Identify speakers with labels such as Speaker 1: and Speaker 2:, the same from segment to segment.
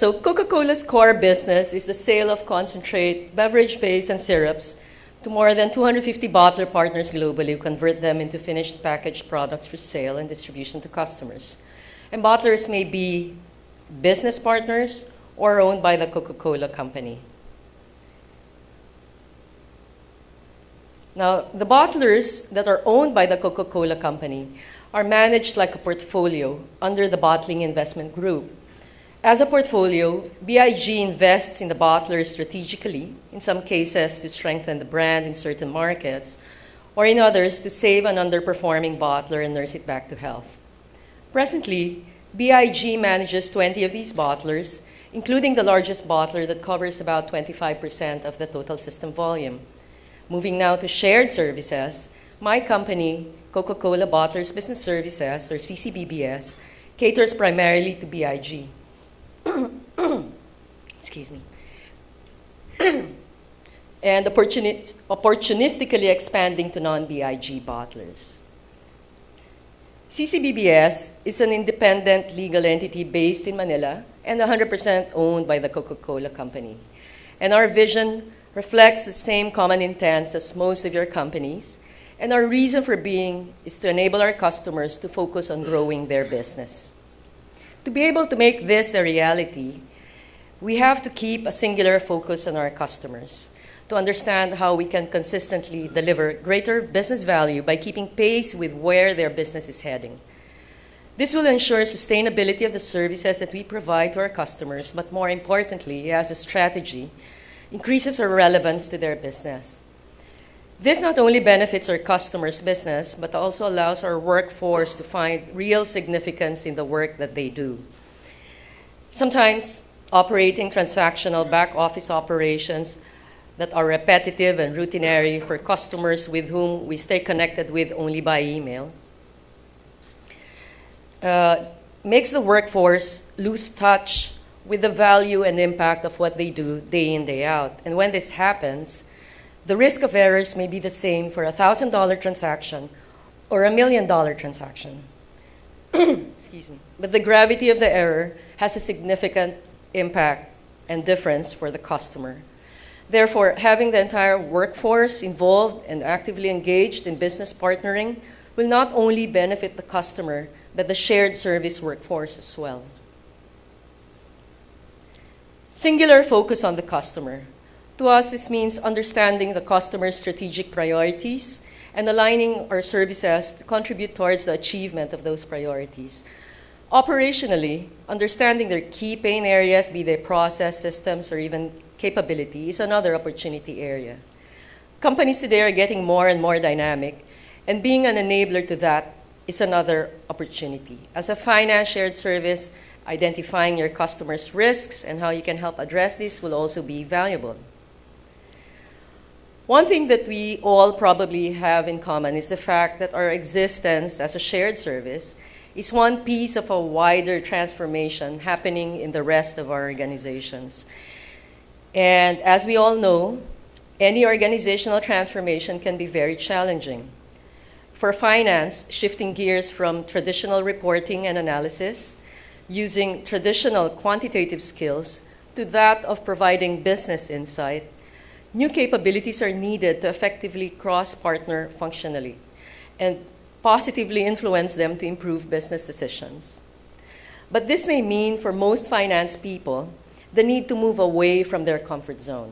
Speaker 1: So Coca-Cola's core business is the sale of concentrate, beverage base, and syrups to more than 250 bottler partners globally who convert them into finished packaged products for sale and distribution to customers. And bottlers may be business partners or owned by the Coca-Cola company. Now, the bottlers that are owned by the Coca-Cola company are managed like a portfolio under the Bottling Investment Group. As a portfolio, BIG invests in the bottlers strategically, in some cases to strengthen the brand in certain markets, or in others to save an underperforming bottler and nurse it back to health. Presently, BIG manages 20 of these bottlers, including the largest bottler that covers about 25% of the total system volume. Moving now to shared services, my company, Coca-Cola Bottlers Business Services, or CCBBS, caters primarily to BIG. Excuse me. And opportunistically expanding to non-BIG bottlers. CCBBS is an independent legal entity based in Manila and 100% owned by the Coca-Cola company. And our vision reflects the same common intents as most of your companies, and our reason for being is to enable our customers to focus on growing their business. To be able to make this a reality, we have to keep a singular focus on our customers, to understand how we can consistently deliver greater business value by keeping pace with where their business is heading. This will ensure sustainability of the services that we provide to our customers, but more importantly, as a strategy, increases our relevance to their business. This not only benefits our customers' business, but also allows our workforce to find real significance in the work that they do. Sometimes, operating transactional back office operations that are repetitive and routinary for customers with whom we stay connected with only by email makes the workforce lose touch with the value and impact of what they do day in, day out. And when this happens, the risk of errors may be the same for a $1,000 transaction or $1 million transaction. Excuse me. But the gravity of the error has a significant impact and difference for the customer. Therefore, having the entire workforce involved and actively engaged in business partnering will not only benefit the customer, but the shared service workforce as well. Singular focus on the customer. To us, this means understanding the customer's strategic priorities and aligning our services to contribute towards the achievement of those priorities. Operationally, understanding their key pain areas, be they process, systems, or even capability, is another opportunity area. Companies today are getting more and more dynamic, and being an enabler to that is another opportunity. As a finance shared service, identifying your customers' risks and how you can help address this will also be valuable. One thing that we all probably have in common is the fact that our existence as a shared service is one piece of a wider transformation happening in the rest of our organizations. And as we all know, any organizational transformation can be very challenging. For finance, shifting gears from traditional reporting and analysis, using traditional quantitative skills, to that of providing business insight, new capabilities are needed to effectively cross-partner functionally and positively influence them to improve business decisions. But this may mean for most finance people the need to move away from their comfort zone.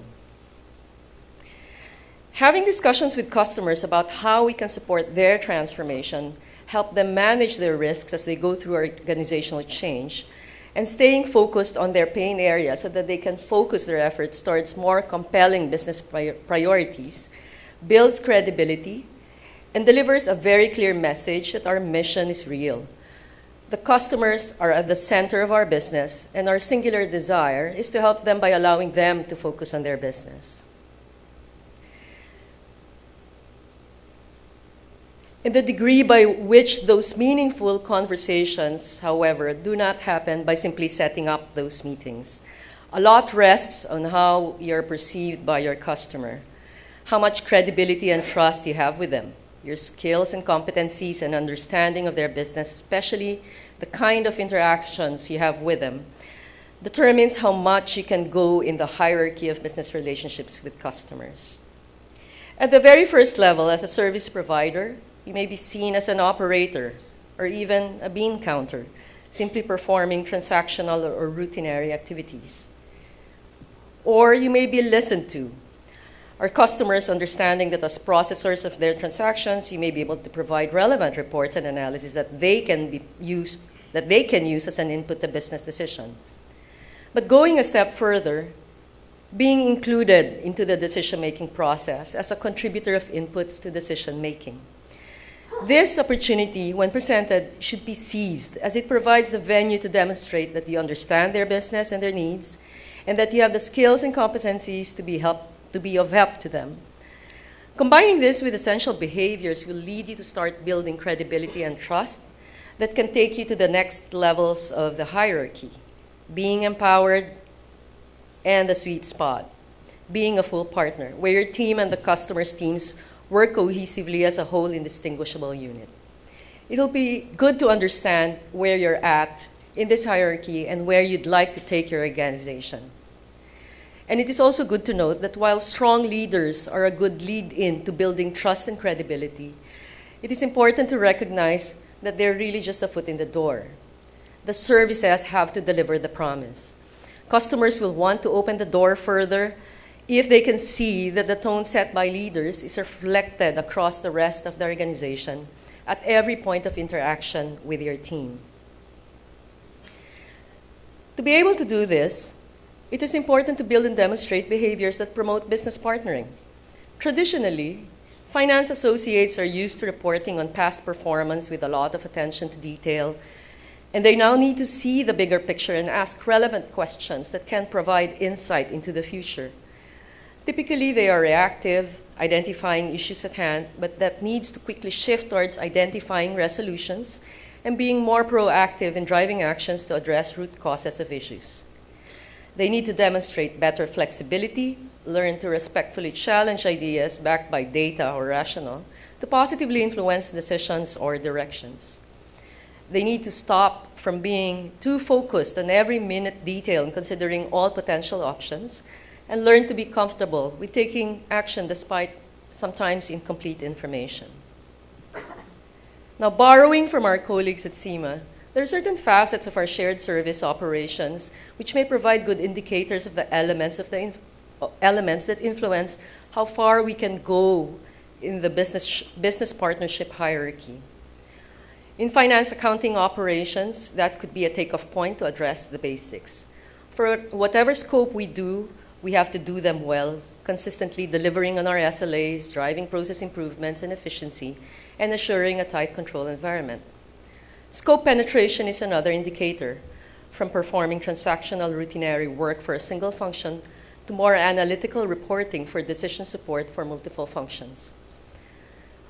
Speaker 1: Having discussions with customers about how we can support their transformation, help them manage their risks as they go through organizational change, and staying focused on their pain areas so that they can focus their efforts towards more compelling business priorities, builds credibility, and delivers a very clear message that our mission is real. The customers are at the center of our business, and our singular desire is to help them by allowing them to focus on their business. And the degree by which those meaningful conversations, however, do not happen by simply setting up those meetings. A lot rests on how you're perceived by your customer, how much credibility and trust you have with them, your skills and competencies and understanding of their business, especially the kind of interactions you have with them, determines how much you can go in the hierarchy of business relationships with customers. At the very first level, as a service provider, you may be seen as an operator or even a bean counter, simply performing transactional or routinary activities. Or you may be listened to. Our customers understanding that as processors of their transactions, you may be able to provide relevant reports and analysis that they can use as an input to business decision. But going a step further, being included into the decision-making process as a contributor of inputs to decision-making. This opportunity, when presented, should be seized as it provides the venue to demonstrate that you understand their business and their needs, and that you have the skills and competencies to be of help to them. Combining this with essential behaviors will lead you to start building credibility and trust that can take you to the next levels of the hierarchy, being empowered and the sweet spot, being a full partner, where your team and the customer's teams work cohesively as a whole indistinguishable unit. It'll be good to understand where you're at in this hierarchy and where you'd like to take your organization. And it is also good to note that while strong leaders are a good lead-in to building trust and credibility, it is important to recognize that they're really just a foot in the door. The services have to deliver the promise. Customers will want to open the door further if they can see that the tone set by leaders is reflected across the rest of the organization at every point of interaction with your team. To be able to do this, it is important to build and demonstrate behaviors that promote business partnering. Traditionally, finance associates are used to reporting on past performance with a lot of attention to detail, and they now need to see the bigger picture and ask relevant questions that can provide insight into the future. Typically, they are reactive, identifying issues at hand, but that needs to quickly shift towards identifying resolutions and being more proactive in driving actions to address root causes of issues. They need to demonstrate better flexibility, learn to respectfully challenge ideas backed by data or rationale to positively influence decisions or directions. They need to stop from being too focused on every minute detail and considering all potential options, and learn to be comfortable with taking action despite sometimes incomplete information. Now, borrowing from our colleagues at CIMA, there are certain facets of our shared service operations which may provide good indicators of the elements that influence how far we can go in the business partnership hierarchy. In finance accounting operations, that could be a takeoff point to address the basics. For whatever scope we do, we have to do them well, consistently delivering on our SLAs, driving process improvements and efficiency, and assuring a tight control environment. Scope penetration is another indicator, from performing transactional routinary work for a single function to more analytical reporting for decision support for multiple functions.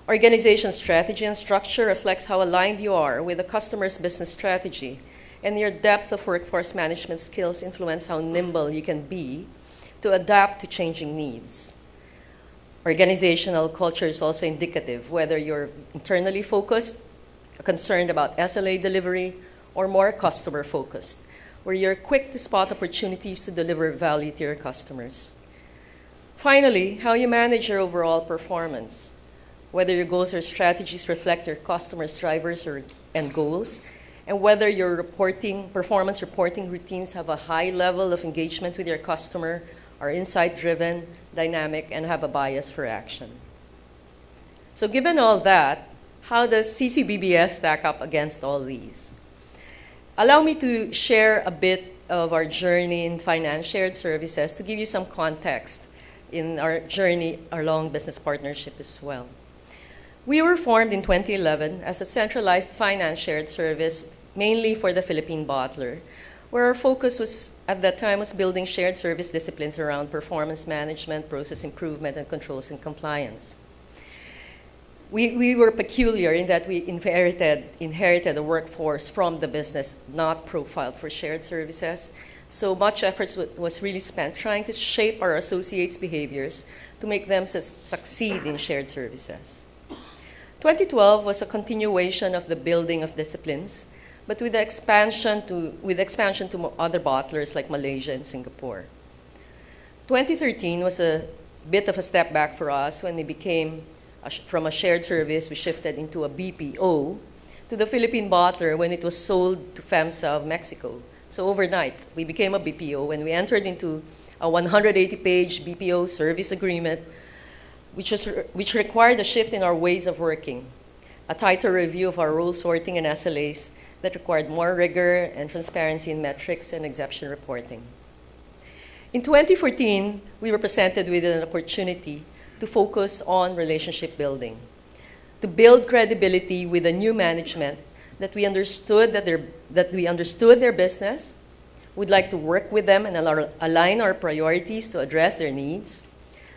Speaker 1: Organization strategy and structure reflects how aligned you are with the customer's business strategy, and your depth of workforce management skills influence how nimble you can be to adapt to changing needs. Organizational culture is also indicative, whether you're internally focused, concerned about SLA delivery, or more customer-focused, where you're quick to spot opportunities to deliver value to your customers. Finally, how you manage your overall performance, whether your goals or strategies reflect your customers' drivers and goals, and whether your performance reporting routines have a high level of engagement with your customer, are insight-driven, dynamic, and have a bias for action. So given all that, how does CCBBS stack up against all these? Allow me to share a bit of our journey in finance shared services to give you some context in our journey along business partnership as well. We were formed in 2011 as a centralized finance shared service mainly for the Philippine bottler, where our focus was, at that time, was building shared service disciplines around performance management, process improvement, and controls and compliance. We were peculiar in that we inherited a workforce from the business not profiled for shared services. So much effort was really spent trying to shape our associates' behaviors to make them succeed in shared services. 2012 was a continuation of the building of disciplines, but with expansion to other bottlers like Malaysia and Singapore. 2013 was a bit of a step back for us when we became, from a shared service, we shifted into a BPO to the Philippine bottler when it was sold to FEMSA of Mexico. So overnight, we became a BPO when we entered into a 180-page BPO service agreement, which required a shift in our ways of working, a tighter review of our rule sorting and SLAs that required more rigor and transparency in metrics and exception reporting. In 2014, we were presented with an opportunity to focus on relationship building, to build credibility with a new management that we understood their business, would like to work with them and align our priorities to address their needs,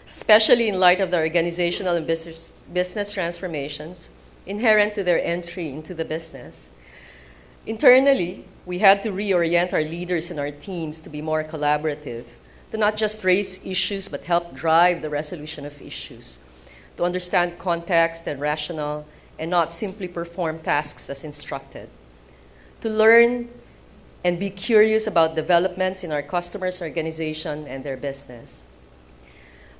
Speaker 1: especially in light of the organizational and business transformations inherent to their entry into the business. Internally, we had to reorient our leaders and our teams to be more collaborative, to not just raise issues but help drive the resolution of issues, to understand context and rationale and not simply perform tasks as instructed, to learn and be curious about developments in our customers' organization and their business.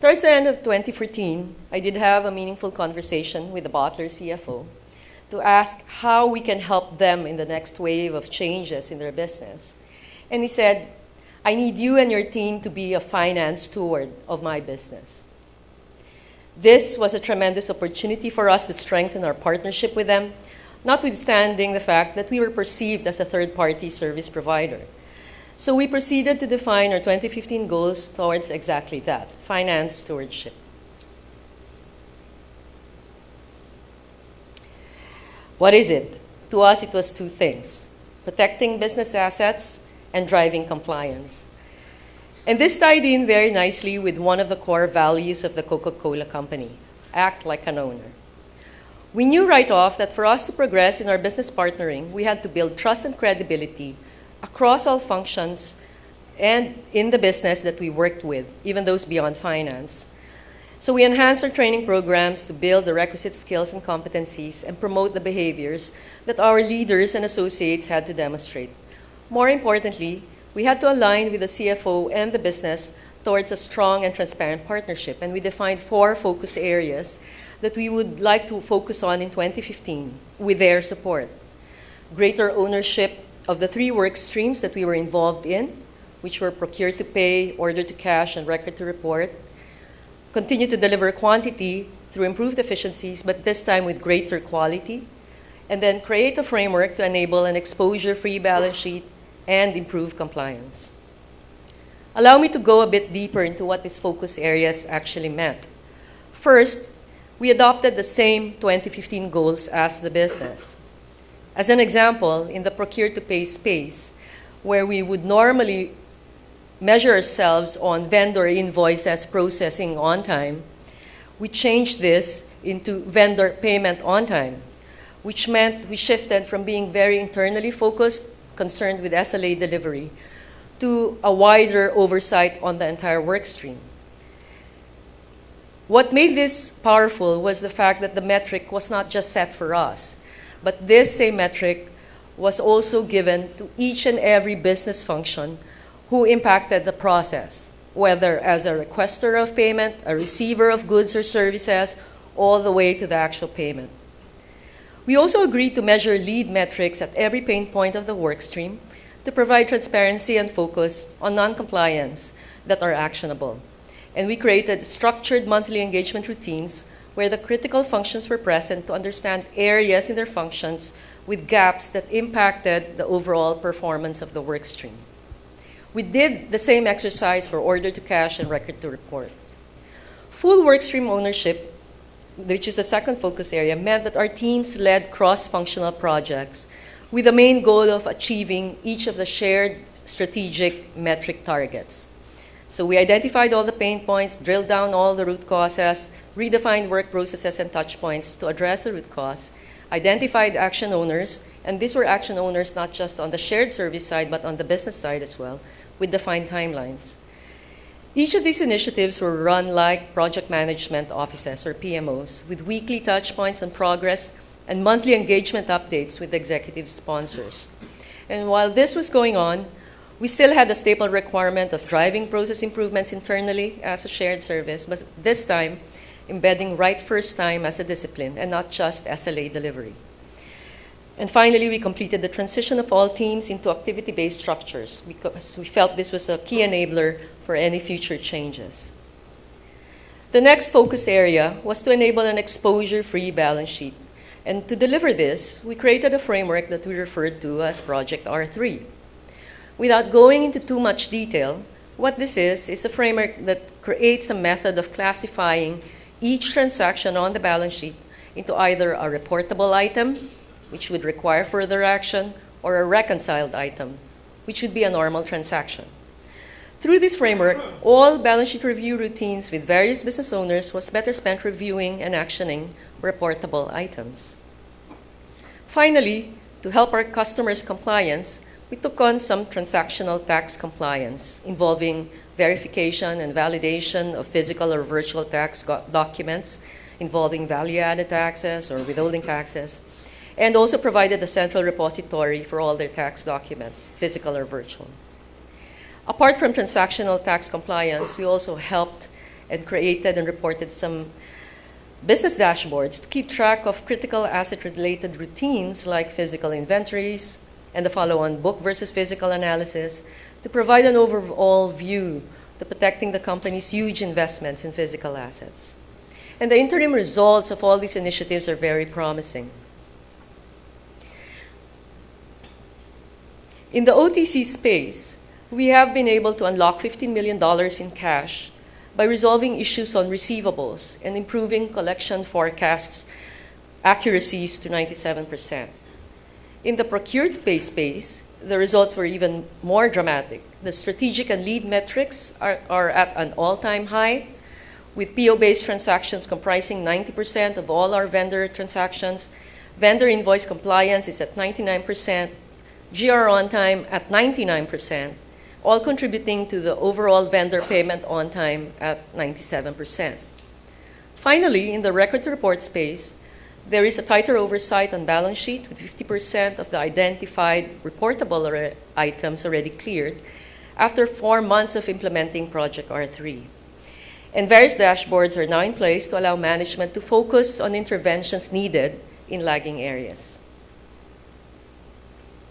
Speaker 1: Towards the end of 2014, I did have a meaningful conversation with the bottler CFO to ask how we can help them in the next wave of changes in their business. And he said, "I need you and your team to be a finance steward of my business." This was a tremendous opportunity for us to strengthen our partnership with them, notwithstanding the fact that we were perceived as a third-party service provider. So we proceeded to define our 2015 goals towards exactly that, finance stewardship. What is it? To us, it was two things: protecting business assets and driving compliance. And this tied in very nicely with one of the core values of the Coca-Cola Company: act like an owner. We knew right off that for us to progress in our business partnering, we had to build trust and credibility across all functions and in the business that we worked with, even those beyond finance. So we enhanced our training programs to build the requisite skills and competencies and promote the behaviors that our leaders and associates had to demonstrate. More importantly, we had to align with the CFO and the business towards a strong and transparent partnership, and we defined 4 focus areas that we would like to focus on in 2015 with their support. Greater ownership of the 3 work streams that we were involved in, which were procure to pay, order to cash, and record to report. Continue to deliver quantity through improved efficiencies, but this time with greater quality. And then create a framework to enable an exposure-free balance sheet and improve compliance. Allow me to go a bit deeper into what these focus areas actually meant. First, we adopted the same 2015 goals as the business. As an example, in the procure-to-pay space, where we would normally measure ourselves on vendor invoices processing on time, we changed this into vendor payment on time, which meant we shifted from being very internally focused, concerned with SLA delivery, to a wider oversight on the entire work stream. What made this powerful was the fact that the metric was not just set for us, but this same metric was also given to each and every business function who impacted the process, whether as a requester of payment, a receiver of goods or services, all the way to the actual payment. We also agreed to measure lead metrics at every pain point of the work stream to provide transparency and focus on non-compliance that are actionable. And we created structured monthly engagement routines where the critical functions were present to understand areas in their functions with gaps that impacted the overall performance of the work stream. We did the same exercise for order to cash and record to report. Full work stream ownership, which is the second focus area, meant that our teams led cross-functional projects with the main goal of achieving each of the shared strategic metric targets. So we identified all the pain points, drilled down all the root causes, redefined work processes and touch points to address the root cause, identified action owners, and these were action owners not just on the shared service side, but on the business side as well, with defined timelines. Each of these initiatives were run like project management offices, or PMOs, with weekly touch points on progress and monthly engagement updates with executive sponsors. And while this was going on, we still had the staple requirement of driving process improvements internally as a shared service, but this time embedding right first time as a discipline and not just SLA delivery. And finally, we completed the transition of all teams into activity-based structures because we felt this was a key enabler for any future changes. The next focus area was to enable an exposure-free balance sheet. And to deliver this, we created a framework that we referred to as Project R3. Without going into too much detail, what this is a framework that creates a method of classifying each transaction on the balance sheet into either a reportable item, which would require further action, or a reconciled item, which would be a normal transaction. Through this framework, all balance sheet review routines with various business owners was better spent reviewing and actioning reportable items. Finally, to help our customers' compliance, we took on some transactional tax compliance involving verification and validation of physical or virtual tax documents involving value-added taxes or withholding taxes, and also provided a central repository for all their tax documents, physical or virtual. Apart from transactional tax compliance, we also helped and created and reported some business dashboards to keep track of critical asset-related routines like physical inventories and the follow-on book versus physical analysis to provide an overall view to protecting the company's huge investments in physical assets. And the interim results of all these initiatives are very promising. In the OTC space, we have been able to unlock $15 million in cash by resolving issues on receivables and improving collection forecasts accuracies to 97%. In the procured-based space, the results were even more dramatic. The strategic and lead metrics are at an all-time high, with PO-based transactions comprising 90% of all our vendor transactions. Vendor invoice compliance is at 99%, GR on time at 99%, all contributing to the overall vendor payment on time at 97%. Finally, in the record-to-report space, there is a tighter oversight on balance sheet with 50% of the identified reportable items already cleared after 4 months of implementing Project R3. And various dashboards are now in place to allow management to focus on interventions needed in lagging areas.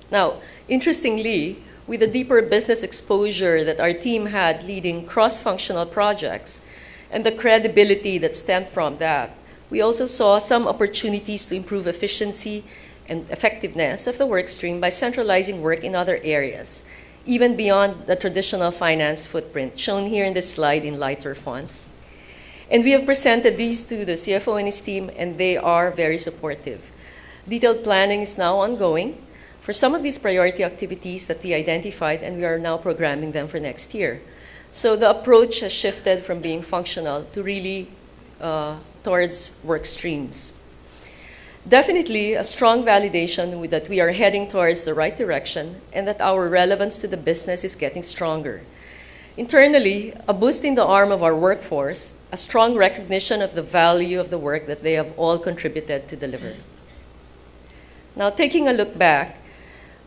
Speaker 1: Now, interestingly, with the deeper business exposure that our team had leading cross-functional projects and the credibility that stemmed from that, we also saw some opportunities to improve efficiency and effectiveness of the work stream by centralizing work in other areas, even beyond the traditional finance footprint, shown here in this slide in lighter fonts. And we have presented these to the CFO and his team, and they are very supportive. Detailed planning is now ongoing for some of these priority activities that we identified, and we are now programming them for next year. So the approach has shifted from being functional to really towards work streams. Definitely a strong validation that we are heading towards the right direction and that our relevance to the business is getting stronger. Internally, a boost in the arm of our workforce, a strong recognition of the value of the work that they have all contributed to deliver. Now, taking a look back,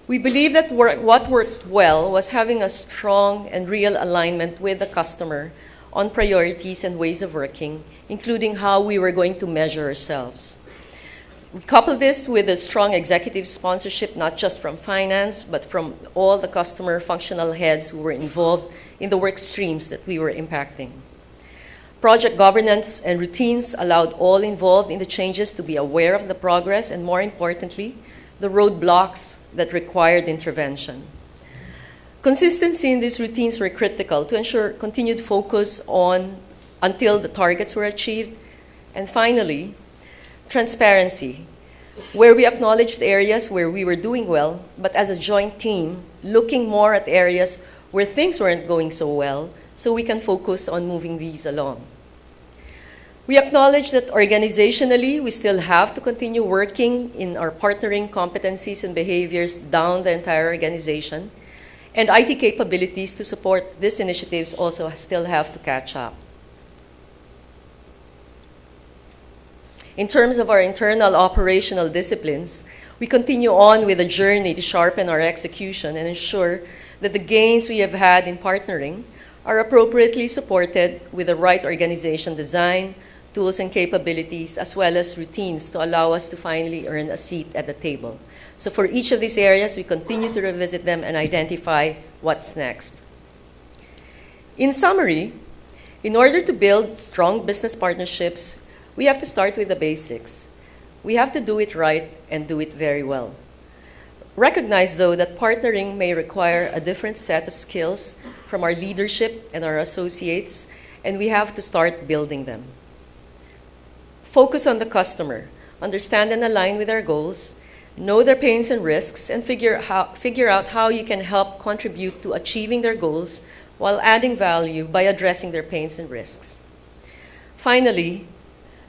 Speaker 1: we believe that what worked well was having a strong and real alignment with the customer on priorities and ways of working, including how we were going to measure ourselves. We coupled this with a strong executive sponsorship, not just from finance, but from all the customer functional heads who were involved in the work streams that we were impacting. Project governance and routines allowed all involved in the changes to be aware of the progress and, more importantly, the roadblocks that required intervention. Consistency in these routines were critical to ensure continued focus on until the targets were achieved. And finally, transparency, where we acknowledged areas where we were doing well, but as a joint team, looking more at areas where things weren't going so well, so we can focus on moving these along. We acknowledge that organizationally, we still have to continue working in our partnering competencies and behaviors down the entire organization, and IT capabilities to support these initiatives also still have to catch up. In terms of our internal operational disciplines, we continue on with a journey to sharpen our execution and ensure that the gains we have had in partnering are appropriately supported with the right organization design, tools and capabilities, as well as routines to allow us to finally earn a seat at the table. So for each of these areas, we continue to revisit them and identify what's next. In summary, in order to build strong business partnerships, we have to start with the basics. We have to do it right and do it very well. Recognize, though, that partnering may require a different set of skills from our leadership and our associates, and we have to start building them. Focus on the customer, understand and align with our goals, know their pains and risks, and figure out how you can help contribute to achieving their goals while adding value by addressing their pains and risks. Finally,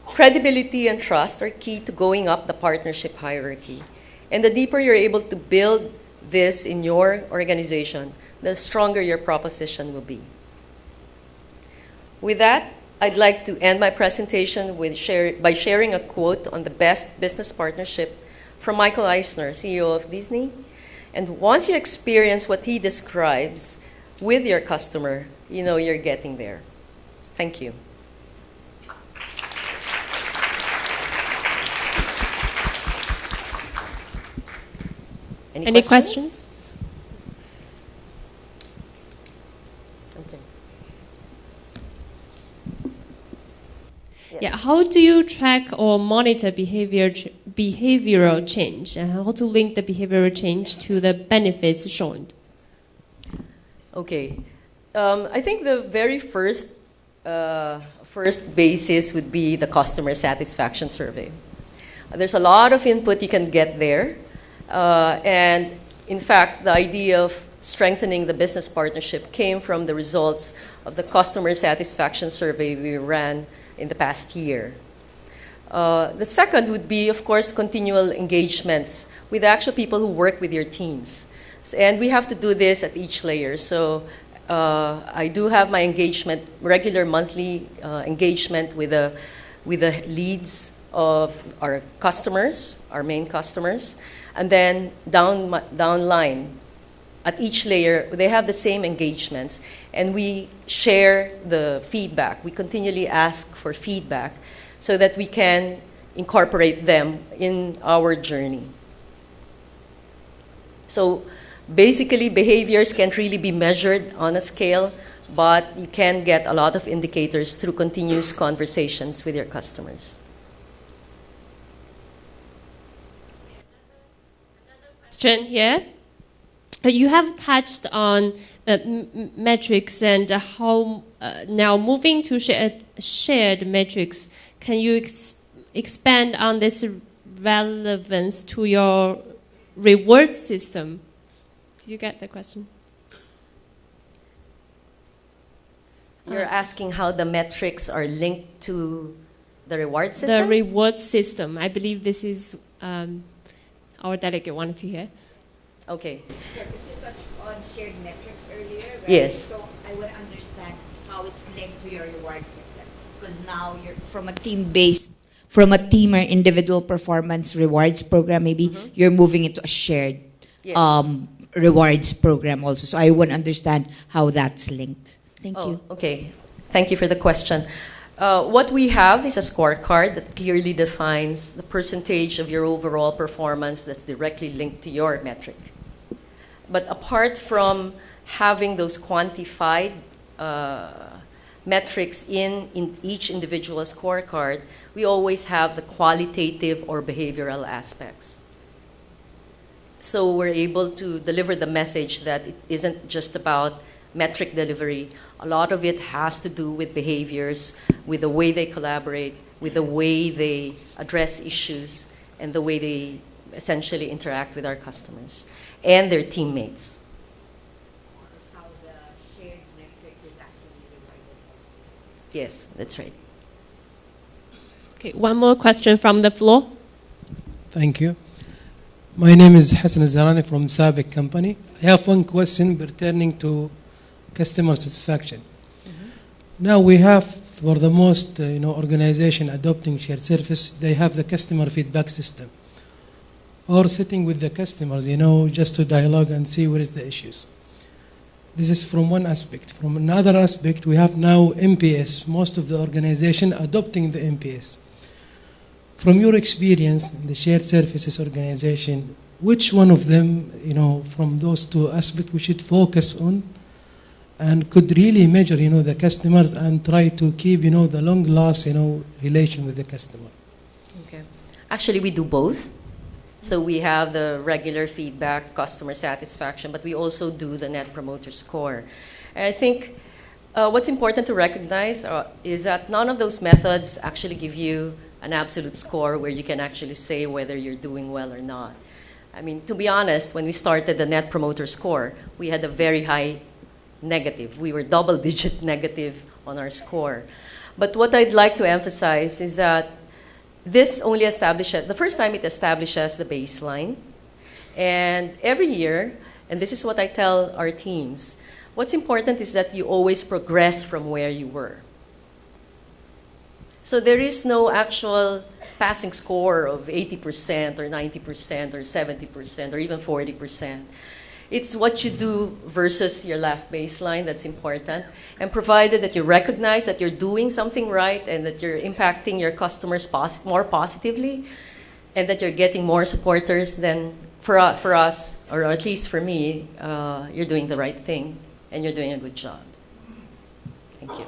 Speaker 1: credibility and trust are key to going up the partnership hierarchy. And the deeper you're able to build this in your organization, the stronger your proposition will be. With that, I'd like to end my presentation by sharing a quote on the best business partnership from Michael Eisner, CEO of Disney. And once you experience what he describes with your customer, you know you're getting there. Thank you.
Speaker 2: Any questions?
Speaker 1: Okay.
Speaker 2: Yes. Yeah. How do you track or monitor behavioral change, and how to link the behavioral change to the benefits shown?
Speaker 1: Okay. I think the very first basis would be the customer satisfaction survey. There's a lot of input you can get there. And in fact, the idea of strengthening the business partnership came from the results of the customer satisfaction survey we ran in the past year. The second would be, of course, continual engagements with the actual people who work with your teams. And we have to do this at each layer. So I do have my engagement, regular monthly engagement with the leads of our customers, our main customers. And then downline, at each layer, they have the same engagements. And we share the feedback. We continually ask for feedback so that we can incorporate them in our journey. So basically, behaviors can't really be measured on a scale, but you can get a lot of indicators through continuous conversations with your customers.
Speaker 2: Question here. You have touched on metrics and how now moving to shared metrics. Can you expand on this relevance to your reward system? Did you get the question?
Speaker 1: You're asking how the metrics are linked to the reward system?
Speaker 2: The reward system. I believe this is our delegate wanted to hear.
Speaker 1: Okay.
Speaker 3: Sir, because you touched on shared metrics earlier, right?
Speaker 1: Yes.
Speaker 3: So I want to understand how it's linked to your reward system. Because now you're from a team-based, from a team or individual performance rewards program, maybe you're moving into a shared rewards program also. So I want to understand how that's linked. Thank you.
Speaker 1: Okay. Thank you for the question. What we have is a scorecard that clearly defines the percentage of your overall performance that's directly linked to your metric. But apart from having those quantified metrics in each individual scorecard, we always have the qualitative or behavioral aspects. So we're able to deliver the message that it isn't just about metric delivery. A lot of it has to do with behaviors, with the way they collaborate, with the way they address issues, and the way they essentially interact with our customers and their teammates.
Speaker 3: That's how the shared metrics is actually rewarded also.
Speaker 1: Yes, that's right.
Speaker 2: Okay, one more question from the floor.
Speaker 4: Thank you. My name is Hassan Zarani from Sabic Company. I have one question pertaining to customer satisfaction. Now we have for the most organization adopting shared service, they have the customer feedback system, or sitting with the customers, just to dialogue and see where is the issues. This is from one aspect. From another aspect, we have now MPS, most of the organization adopting the MPS. From your experience in the shared services organization, which one of them, from those two aspects we should focus on and could really measure, the customers and try to keep, the long last, relation with the customer?
Speaker 1: Okay. Actually, we do both. So we have the regular feedback, customer satisfaction, but we also do the Net Promoter Score. And I think what's important to recognize is that none of those methods actually give you an absolute score where you can actually say whether you're doing well or not. I mean, to be honest, when we started the Net Promoter Score, we had a very high negative. We were double-digit negative on our score. But what I'd like to emphasize is that this only establishes, the first time it establishes the baseline. And every year, and this is what I tell our teams, what's important is that you always progress from where you were. So there is no actual passing score of 80% or 90% or 70% or even 40%. It's what you do versus your last baseline that's important. And provided that you recognize that you're doing something right and that you're impacting your customers more positively and that you're getting more supporters, then for us, or at least for me, you're doing the right thing and you're doing a good job. Thank you.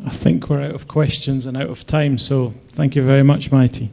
Speaker 5: I think we're out of questions and out of time, so thank you very much, Maite.